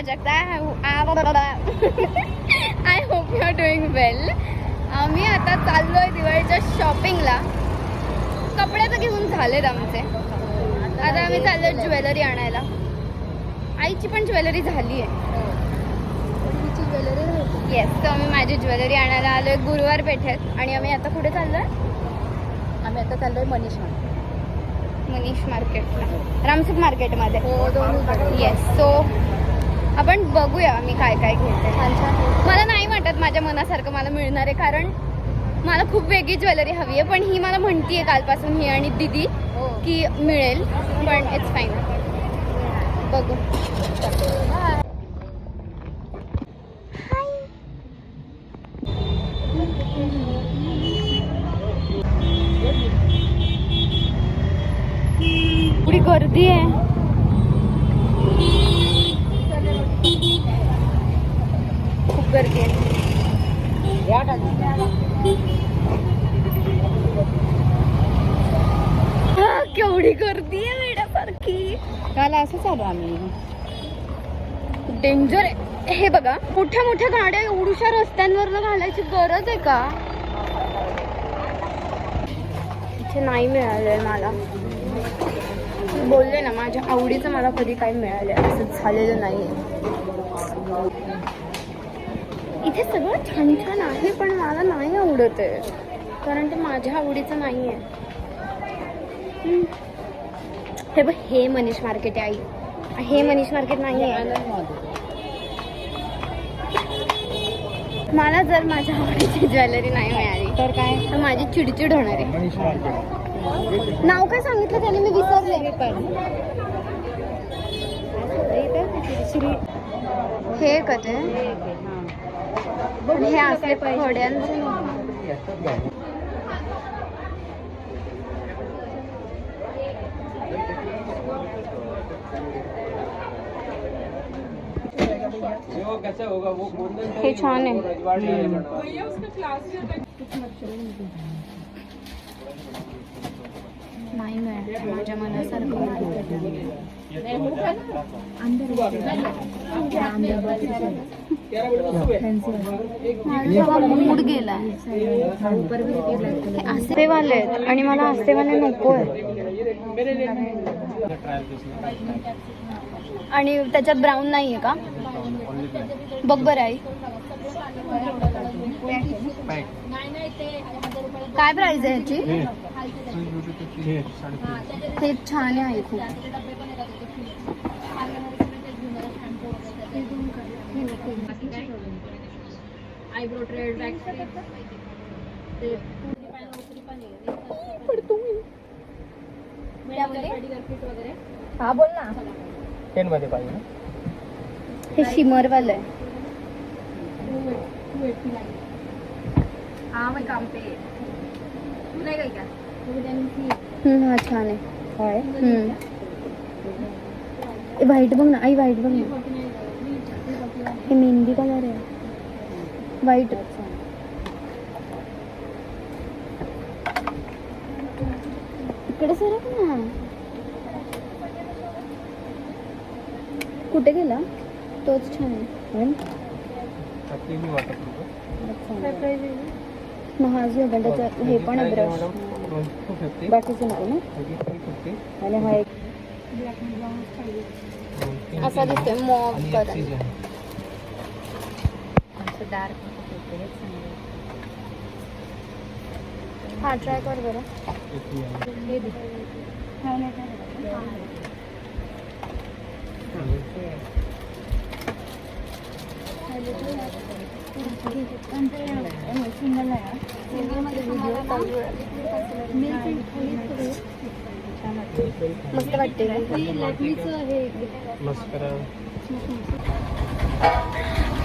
Project. I hope you are doing well. आम्ही आता चाललोय दिवाळीच्या शॉपिंगला. कपडे तर घेऊन झालेत आमचे. आता आम्ही चाललोय ज्वेलरी आणायला. आईची पण ज्वेलरी झाली आहे. येस, तर आम्ही माझी ज्वेलरी आणायला आलोय गुरुवार पेठेत. आणि आम्ही आता कुठे चाललोय? आम्ही आता चाललोय मनीष मार्केटला, रामसुख मार्केटमध्ये. हो, दोन्ही. येस, सो आपण बघूया आम्ही काय काय घेते. छान छान. मला नाही वाटत माझ्या मनासारखं मला मिळणार आहे, कारण मला खूप वेगळी ज्वेलरी हवी आहे. पण ही मला म्हणतीये कालपासून, ही आणि दीदी, की मिळेल. पण इट्स फाईन, बघू. एवढी गर्दी आहे. खूप गर्दी आहे. केवढी गर्दी आहे वेड्यासारखी. काल असं चालू आम्ही. डेंजर आहे हे. बघा, मोठ्या मोठ्या गाड्या एवढ्या रस्त्यांवर घालायची गरज आहे का? इथे नाही मिळालंय मला. बोलले ना, माझ्या आवडीचं मला कधी काही मिळालं असं झालेलं नाहीये. इथे सगळं छान छान आहे, पण मला नाही आवडत आहे, कारण ते माझ्या आवडीचं नाहीये. हे बघ, हे मनीष मार्केट आहे आई. हे मनीष मार्केट नाही आहे. मला जर माझ्या आवडीची ज्वेलरी नाही मिळाली तर काय? तर माझी चिडचिड होणार आहे. नाव काय सांगितलं त्याने, मी विसरले. हे कधी हे असले थोड्यांचे. हे छान आहे. नाही मिळालं माझ्या मनासारखं. माझा मूड गेला. आस्तेवाले आहेत आणि मला आस्तेवाले नको आहे. आणि त्याच्यात ब्राऊन नाही आहे का? बघ बरं आई, काय प्राइस आहे ह्याची? हे छान आहे खूप. आयब्रो ट्रेड हा, बोल ना. 10 मध्ये पाहिजे ना. हे शिमर वालं आहे. हा, मग काम पे नाही काय का? हा छान आहे. काय? व्हाईट बघ ना आई, व्हाईट बघ ना. हे मेहंदी कलर आहे, व्हाईट. इकडे सरक ना. कुठे गेला? तोच छान आहे. महाज आहे, त्याच्यात हे पण आहे ब्रश. बाकीचं नको ना. आणि हा एक असा दिसतोय मॉब कलर. डार्क. हा ट्राय कर बरं. मस्त वाटते.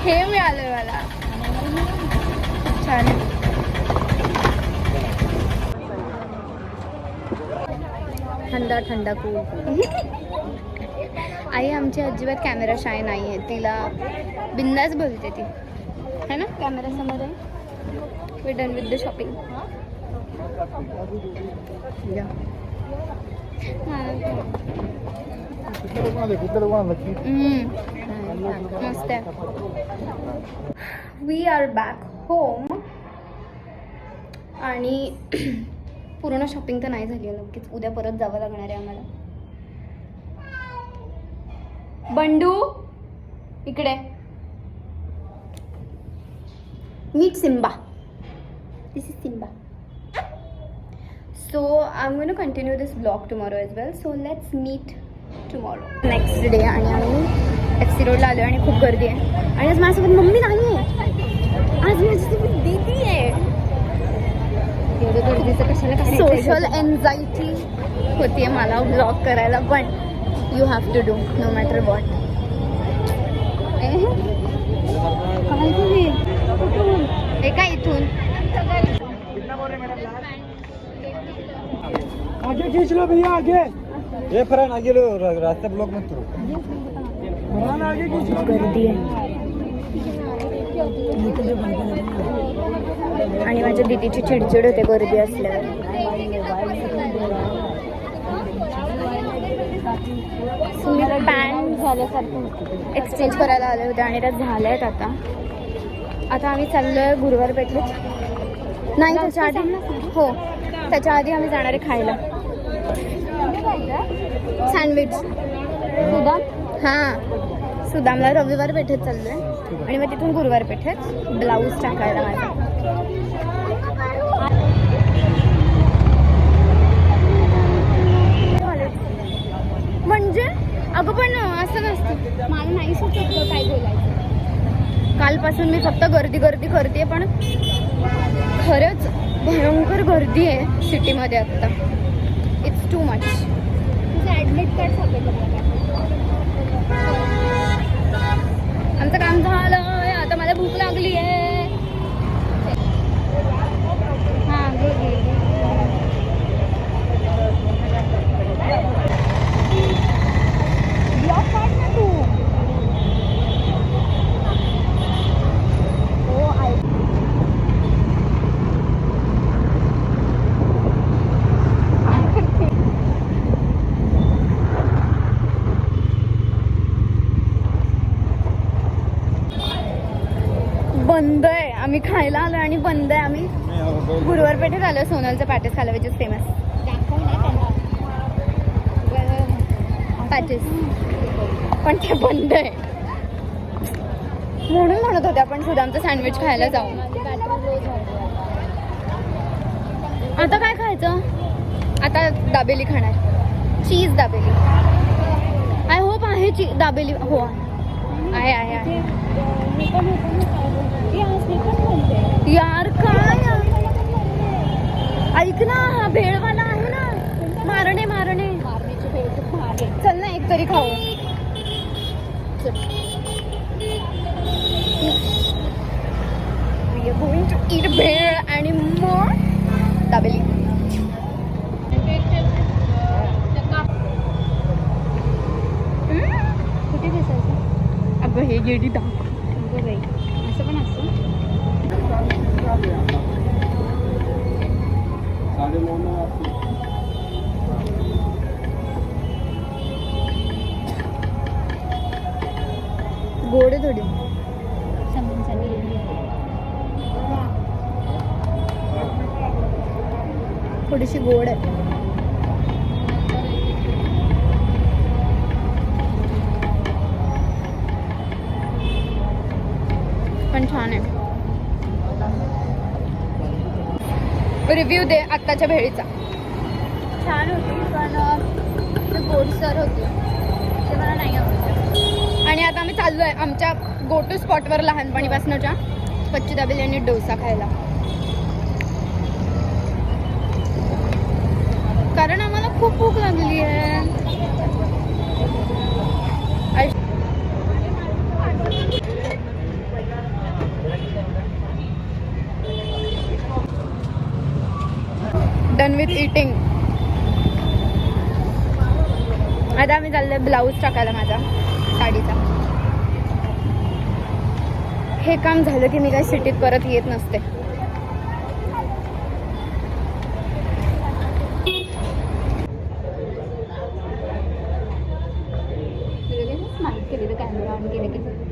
हे मिळालं मला, छान. थंडा थंडा कूल. आई आमची अजिबात कॅमेरा शाय नाही आहे. तिला बिंदास बोलते ती, है ना. कॅमेरा समोर आहे. We done with the shopping. मस्त आहे. We are back home. आणि पूर्ण शॉपिंग तर नाही झाली आहे, नक्कीच उद्या परत जावं लागणार आहे आम्हाला. बंडू इकडे. Meet Simba. This is Simba. So I'm going to continue this vlog tomorrow as well. So let's meet tomorrow. Next day आणि आम्ही FC रोडला आलो आणि खूप गर्दी आहे. आणि आज माझ्यासोबत मम्मी नाही आहे, आज माझ्यासोबत दीदी आहे. एवढं गर्दीचं कशाला सोशल एन्झायटी होतीये मला व्लॉग करायला, पण you have to do no matter what. काय तुम्ही एका इथून आगे खींच लो भैया, आगे. ये फरहान आगे लो, रास्ता ब्लॉक मत करो. फरहान आगे खींच लो. गर्दी आहे. आणि माझ्या दीदीची चिडचिड होते गर्दी असल्यावर. मी पॅन्ट झाल्यासारखं एक्सचेंज करायला आले होते आणि त्या झाल्या आहेत आता. आता आम्ही चाललोय गुरुवार पेठेत. नाही त्याच्या आधी, हो त्याच्या आधी आम्ही जाणार आहे खायला सँडविच. सुदाम हां, सुदामला रविवार पेठेत चाललोय आणि मग तिथून गुरुवार पेठेत ब्लाऊज टाकायला माझा. म्हणजे अगं पण असं नसतं, मला नाही सुचत काय बोलायचं. कालपासून मी फक्त गर्दी गर्दी करते, पण खरंच भयंकर गर्दी आहे सिटीमध्ये आत्ता. It's too much. तुझं ॲडमिट कार्ड सापडलं. आमचं काम झालं आहे, आता मला भूक लागली आहे. हां ब्लॉग काढ ना तू. हो बंद आहे. आम्ही खायला आलो आणि बंद आहे. आम्ही गुरुवार पेठेत आलो सोनलचं पॅटिस खायला, विच इज फेमस पॅटिस, पण ते बंद आहे. म्हणून म्हणत होते आपण सुदामचं सँडविच खायला जाऊ. आता काय खायचं? आता दाबेली खाणार, चीज दाबेली. आय होप आहे दाबेली. हो आहे आहे आहे. यार काय ऐक ना, हा भेळवाला आहे ना, मारणे मारणे. चल ना एक तरी खाऊ. We are going to eat भेळ आणि मग दाबेली. कुठे दिसायचं? अगं हे गेडी दाख. अगं बाई, असं पण असतं. गोड आहे थोडी. थोडीशी गोड आहे. पण छान आहे. रिव्ह्यू दे आत्ताच्या भेळीचा. छान होती, पण गोडसर होती, ते मला नाही आवडलं. आणि आता आम्ही चाललो आहे आमच्या गो टू स्पॉटवर लहानपणीपासूनच्या कच्ची दाबेली आणि डोसा खायला, कारण आम्हाला खूप भूक लागली आहे. Done with eating. आता आम्ही चाललोय ब्लाऊज टाकायला माझा साडीचा. हे काम झालं की मी काही सिटीत परत येत नसते. स्माइल केली तर कॅमेरा ऑन केले की